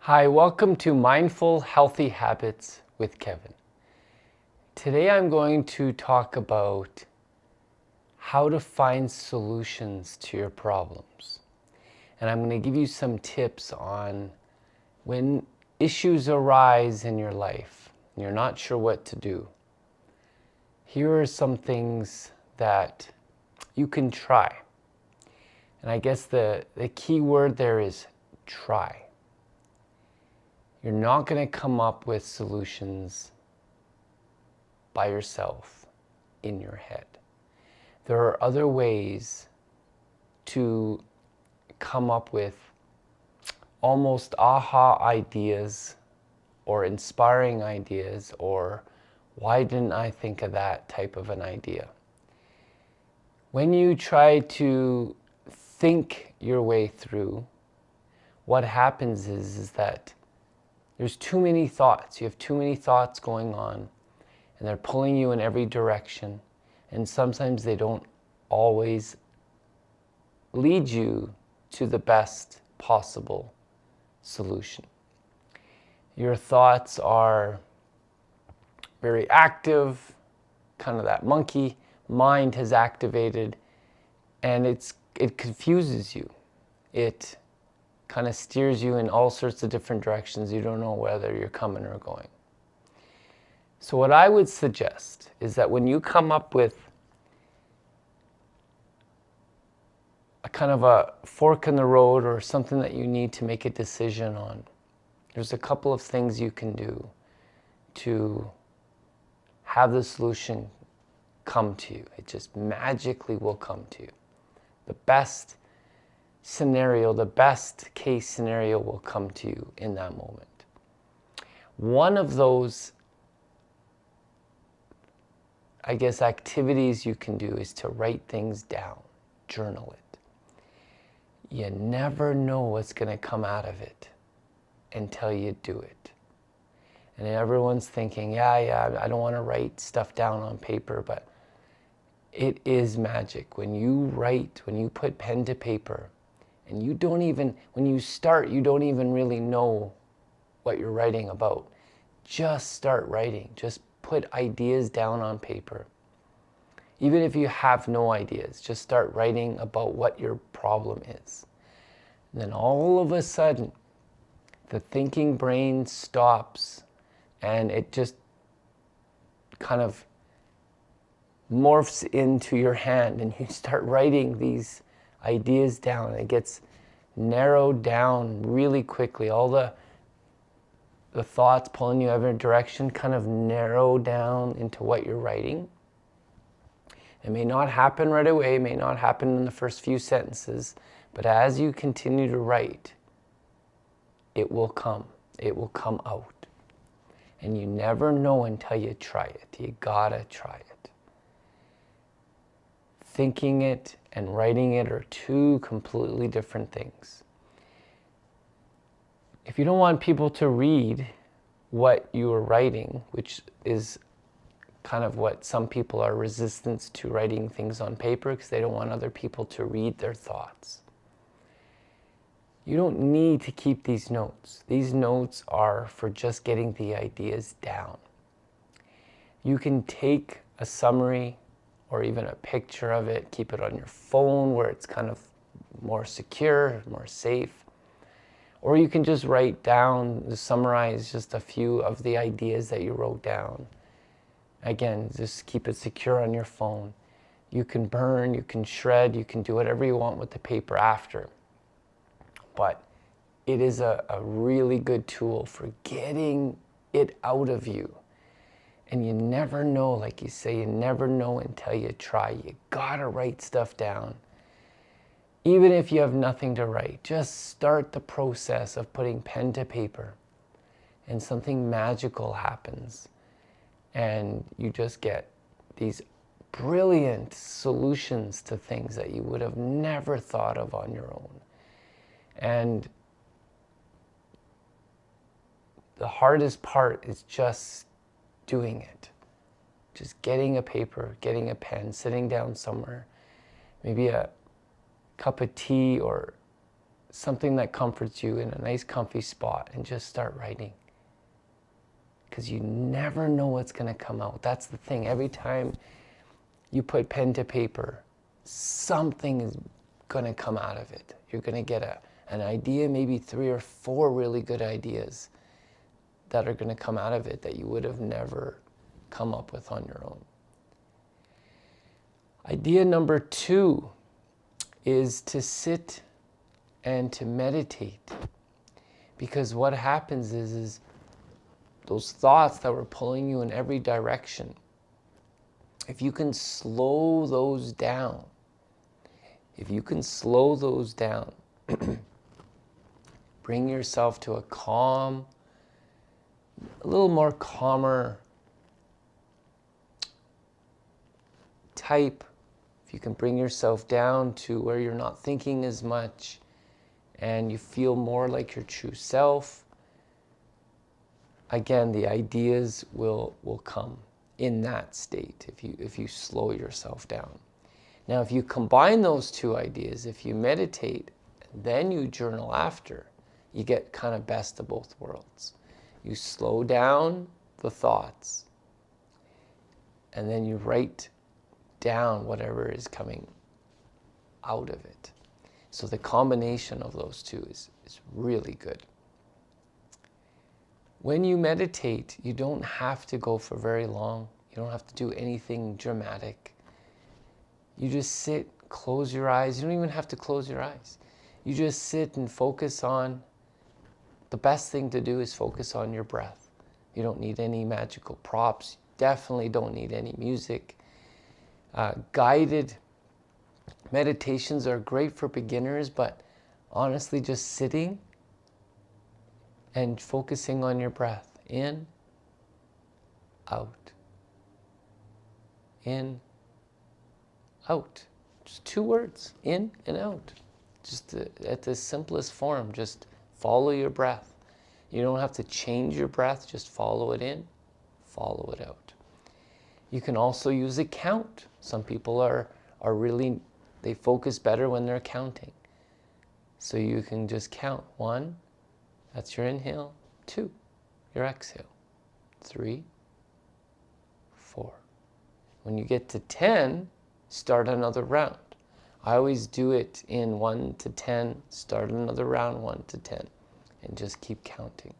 Hi, welcome to Mindful Healthy Habits with Kevin. Today I'm going to talk about how to find solutions to your problems. And I'm going to give you some tips on when issues arise in your life and you're not sure what to do. Here are some things that you can try. And I guess the key word there is try. You're not going to come up with solutions by yourself in your head. There are other ways to come up with almost aha ideas or inspiring ideas or why didn't I think of that type of an idea. When you try to think your way through, what happens is that there's too many thoughts. You have too many thoughts going on, and they're pulling you in every direction. And sometimes they don't always lead you to the best possible solution. Your thoughts are very active, kind of that monkey mind has activated, and it confuses you. It kind of steers you in all sorts of different directions. You don't know whether you're coming or going. So what I would suggest is that when you come up with a kind of a fork in the road or something that you need to make a decision on, there's a couple of things you can do to have the solution come to you. It just magically will come to you. The best scenario, the best case scenario will come to you in that moment. One of those, I guess, activities you can do is to write things down, journal it. You never know what's going to come out of it until you do it. And everyone's thinking, yeah, I don't want to write stuff down on paper, but it is magic. When you write, when you put pen to paper, and you don't even, when you start, you don't even really know what you're writing about. Just start writing. Just put ideas down on paper. Even if you have no ideas, just start writing about what your problem is. And then all of a sudden, the thinking brain stops and it just kind of morphs into your hand and you start writing these ideas down. It gets narrowed down really quickly. All the thoughts pulling you every direction kind of narrow down into what you're writing. It may not happen right away, it may not happen in the first few sentences, but as you continue to write, it will come out. And you never know until you try it. You gotta try it. Thinking it and writing it are two completely different things. If you don't want people to read what you are writing, which is kind of what some people are resistant to writing things on paper because they don't want other people to read their thoughts. You don't need to keep these notes. These notes are for just getting the ideas down. You can take a summary or even a picture of it, keep it on your phone where it's kind of more secure, more safe. Or you can just write down, summarize just a few of the ideas that you wrote down. Again, just keep it secure on your phone. You can burn, you can shred, you can do whatever you want with the paper after. But it is a really good tool for getting it out of you. And you never know, like you say, you never know until you try. You gotta write stuff down. Even if you have nothing to write, just start the process of putting pen to paper and something magical happens. And you just get these brilliant solutions to things that you would have never thought of on your own. And the hardest part is just doing it. Just getting a paper, getting a pen, sitting down somewhere, maybe a cup of tea or something that comforts you in a nice comfy spot and just start writing. Because you never know what's going to come out. That's the thing. Every time you put pen to paper, something is going to come out of it. You're going to get an idea, maybe 3 or 4 really good ideas that are going to come out of it that you would have never come up with on your own. Idea number 2 is to sit and to meditate. Because what happens is those thoughts that were pulling you in every direction, if you can slow those down, bring yourself to a calm, a little more calmer type, if you can bring yourself down to where you're not thinking as much and you feel more like your true self, again, the ideas will come in that state if you slow yourself down. Now, if you combine those 2 ideas, if you meditate, then you journal after, you get kind of best of both worlds. You slow down the thoughts, and then you write down whatever is coming out of it. So the combination of those 2 is really good. When you meditate, you don't have to go for very long. You don't have to do anything dramatic. You just sit, close your eyes. You don't even have to close your eyes. You just sit and focus on, the best thing to do is focus on your breath. You don't need any magical props. Definitely don't need any music. Guided meditations are great for beginners, but honestly, just sitting and focusing on your breath. In, out. In, out. Just 2 words, in and out. Just at the simplest form, just follow your breath. You don't have to change your breath, just follow it in, follow it out. You can also use a count. Some people are really, they focus better when they're counting. So you can just count. 1, that's your inhale. 2, your exhale. 3, 4. When you get to 10, start another round. I always do it in 1 to 10, start another round, 1 to 10, and just keep counting.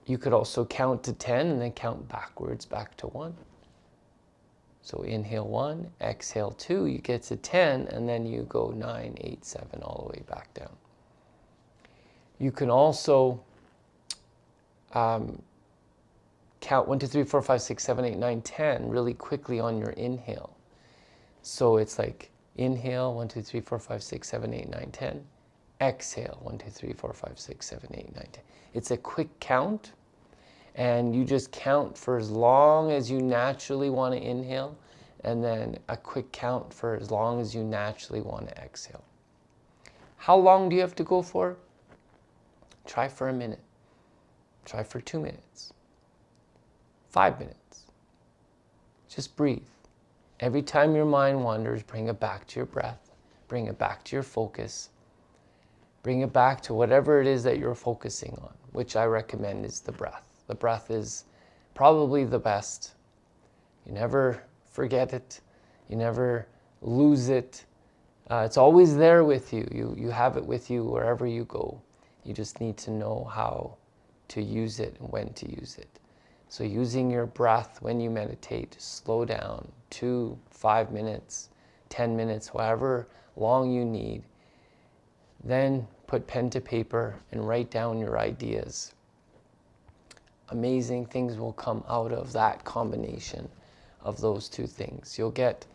You could also count to 10 and then count backwards back to 1. So inhale 1, exhale 2, you get to 10, and then you go 9, 8, 7, all the way back down. You can also count 1, 2, 3, 4, 5, 6, 7, 8, 9, 10 really quickly on your inhale. So it's like inhale 1, 2, 3, 4, 5, 6, 7, 8, 9, 10. Exhale 1, 2, 3, 4, 5, 6, 7, 8, 9, 10. It's a quick count, and you just count for as long as you naturally want to inhale, and then a quick count for as long as you naturally want to exhale. How long do you have to go for? Try for a minute. Try for 2 minutes. 5 minutes. Just breathe. Every time your mind wanders, bring it back to your breath. Bring it back to your focus. Bring it back to whatever it is that you're focusing on, which I recommend is the breath. The breath is probably the best. You never forget it. You never lose it. It's always there with you. You have it with you wherever you go. You just need to know how to use it and when to use it. So using your breath when you meditate, slow down 2, 5 minutes, 10 minutes, however long you need. Then put pen to paper and write down your ideas. Amazing things will come out of that combination of those 2 things. You'll get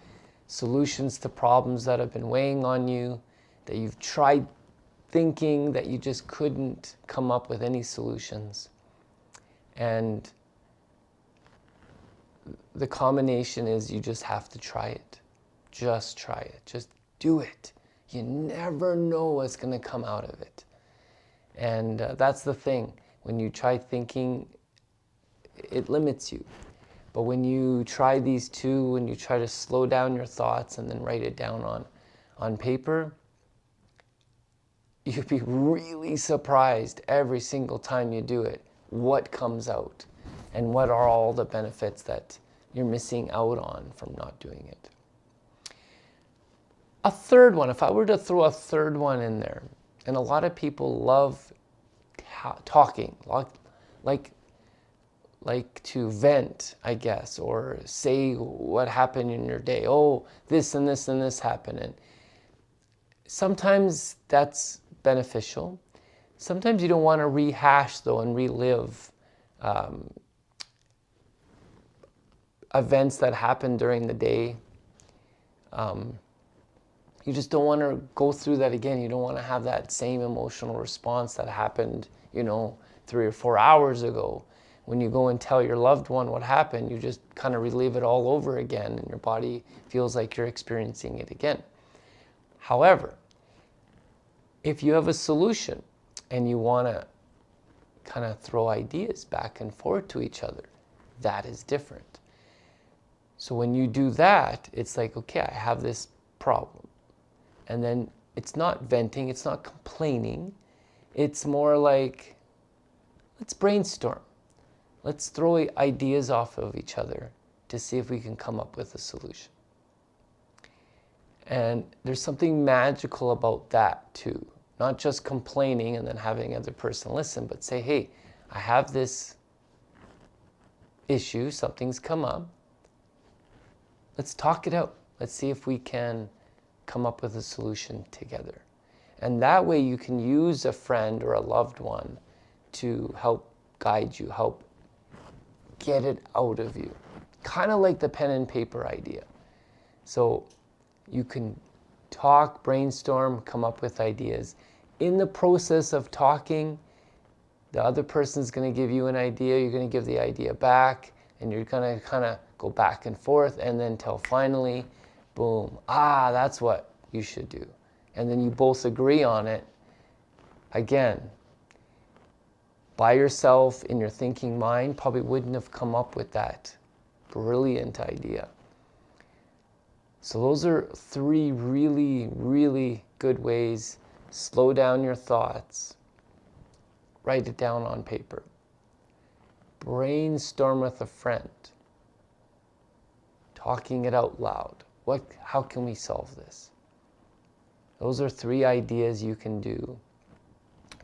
solutions to problems that have been weighing on you, that you've tried thinking that you just couldn't come up with any solutions. And the combination is you just have to try it. Just try it. Just do it. You never know what's going to come out of it. And that's the thing. When you try thinking, it limits you. But when you try these 2, when you try to slow down your thoughts and then write it down on paper, you'd be really surprised every single time you do it, what comes out and what are all the benefits that you're missing out on from not doing it. A third one, if I were to throw a third one in there, and a lot of people love talking, like to vent, I guess, or say what happened in your day. Oh, this and this and this happened. And sometimes that's beneficial. Sometimes you don't want to rehash, though, and relive events that happened during the day. You just don't want to go through that again. You don't want to have that same emotional response that happened, 3 or 4 hours ago. When you go and tell your loved one what happened, you just kind of relive it all over again, and your body feels like you're experiencing it again. However, if you have a solution and you want to kind of throw ideas back and forth to each other, that is different. So when you do that, it's like, okay, I have this problem. And then it's not venting, it's not complaining. It's more like, let's brainstorm. Let's throw ideas off of each other to see if we can come up with a solution. And there's something magical about that too. Not just complaining and then having the other person listen, but say, hey, I have this issue, something's come up. Let's talk it out. Let's see if we can come up with a solution together. And that way you can use a friend or a loved one to help guide you, help get it out of you. Kind of like the pen and paper idea. So you can talk, brainstorm, come up with ideas. In the process of talking, the other person's going to give you an idea, you're going to give the idea back, and you're going to kind of go back and forth, and then till finally, boom, that's what you should do. And then you both agree on it. Again, by yourself in your thinking mind, probably wouldn't have come up with that brilliant idea. So those are 3 really, really good ways. Slow down your thoughts. Write it down on paper. Brainstorm with a friend. Talking it out loud. How can we solve this? Those are 3 ideas you can do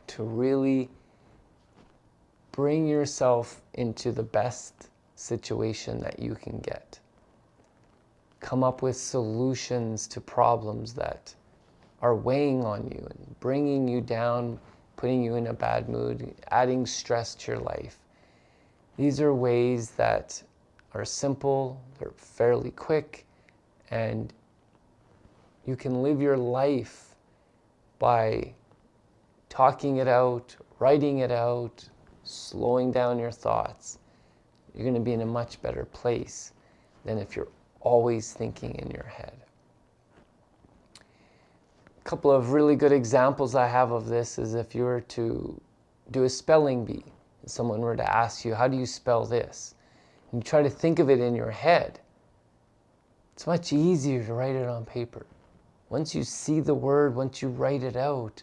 to really bring yourself into the best situation that you can get. Come up with solutions to problems that are weighing on you and bringing you down, putting you in a bad mood, adding stress to your life. These are ways that are simple, they're fairly quick, and you can live your life by talking it out, writing it out, slowing down your thoughts. You're going to be in a much better place than if you're always thinking in your head. A couple of really good examples I have of this is if you were to do a spelling bee, and someone were to ask you, how do you spell this? And you try to think of it in your head. It's much easier to write it on paper. Once you see the word, once you write it out,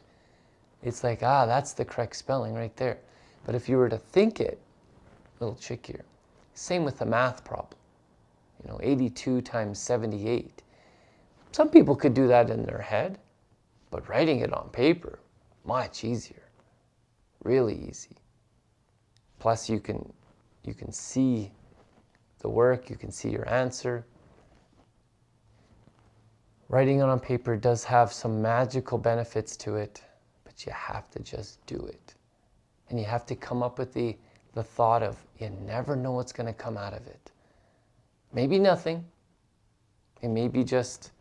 it's like, that's the correct spelling right there. But if you were to think it, a little trickier. Same with the math problem. 82 times 78. Some people could do that in their head, but writing it on paper, much easier. Really easy. Plus you can see the work, you can see your answer. Writing it on paper does have some magical benefits to it, but you have to just do it. And you have to come up with the thought of, you never know what's going to come out of it. Maybe nothing. It may be just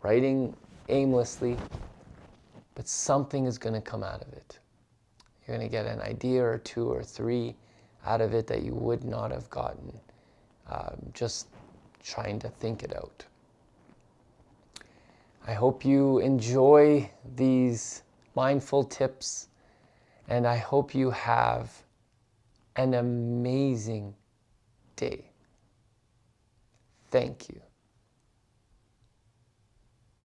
writing aimlessly, but something is going to come out of it. You're going to get an idea or 2 or 3 out of it that you would not have gotten just trying to think it out. I hope you enjoy these mindful tips, and I hope you have an amazing day. Thank you.